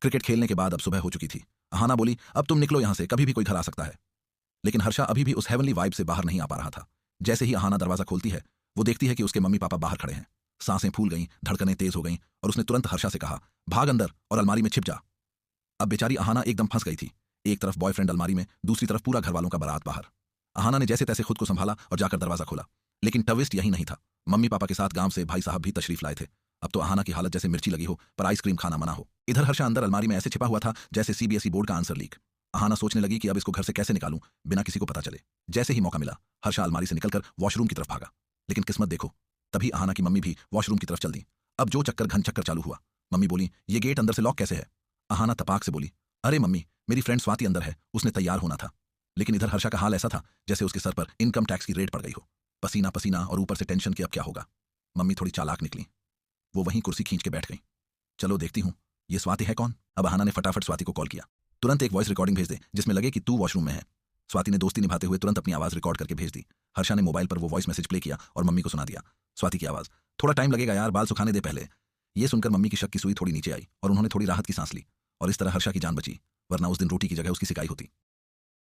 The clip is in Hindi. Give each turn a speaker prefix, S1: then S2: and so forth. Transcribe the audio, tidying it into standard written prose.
S1: क्रिकेट खेलने के बाद अब सुबह हो चुकी थी। अहाना बोली, अब तुम निकलो यहां से, कभी भी कोई घर आ सकता है। लेकिन हर्षा अभी भी उस हेवनली वाइब से बाहर नहीं आ पा रहा था। जैसे ही अहाना दरवाजा खोलती है, वो देखती है कि उसके मम्मी पापा बाहर खड़े हैं। सांसें फूल गईं, धड़कनें तेज हो गईं और उसने तुरंत हर्षा से कहा, भाग अंदर और अलमारी में छिप जा। अब बेचारी अहाना एकदम फंस गई थी। एक तरफ बॉयफ्रेंड अलमारी में, दूसरी तरफ पूरा घरवालों का बारात बाहर। अहाना ने जैसे तैसे खुद को संभाला और जाकर दरवाजा खोला। लेकिन ट्विस्ट यही नहीं था। मम्मी पापा के साथ गांव से भाई साहब भी तशरीफ लाए थे। अब तो अहाना की हालत जैसे मिर्ची लगी हो पर आइसक्रीम खाना मना हो। इधर हर्षा अंदर अलमारी में ऐसे छिपा हुआ था जैसे सीबीएसई बोर्ड का आंसर लीक। अहाना सोचने लगी कि अब इसको घर से कैसे निकालूं बिना किसी को पता चले। जैसे ही मौका मिला, हर्षा अलमारी से निकलकर वॉशरूम की तरफ भागा। लेकिन किस्मत देखो, तभी अहाना की मम्मी भी वॉशरूम की तरफ चल दी। अब जो चक्कर घन चक्कर चालू हुआ। मम्मी बोली, ये गेट अंदर से लॉक कैसे है? अहाना तपाक से बोली, अरे मम्मी, मेरी फ्रेंड स्वाति अंदर है, उसने तैयार होना था। लेकिन इधर हर्षा का हाल ऐसा था जैसे उसके सर पर इनकम टैक्स की रेड पड़ गई हो। पसीना पसीना और ऊपर से टेंशन कि अब क्या होगा। मम्मी थोड़ी चालाक निकली। वो वहीं कुर्सी खींच के बैठ गई। चलो देखती हूँ ये स्वाति है कौन। अब अहाना ने फटाफट स्वाति को कॉल किया, तुरंत एक वॉइस रिकॉर्डिंग भेज दे जिसमें लगे कि तू वॉशरूम में है। स्वाति ने दोस्ती निभाते हुए तुरंत अपनी आवाज रिकॉर्ड करके भेज दी। हर्षा ने मोबाइल पर वो वॉइस मैसेज प्ले किया और मम्मी को सुना दिया। स्वाति की आवाज, थोड़ा टाइम लगेगा यार, बाल सुखाने दे पहले। ये सुनकर मम्मी की शक की सुई थोड़ी नीचे आई और उन्होंने थोड़ी राहत की सांस ली। और इस तरह हर्षा की जान बची, वरना उस दिन रोटी की जगह उसकी सिकाई होती।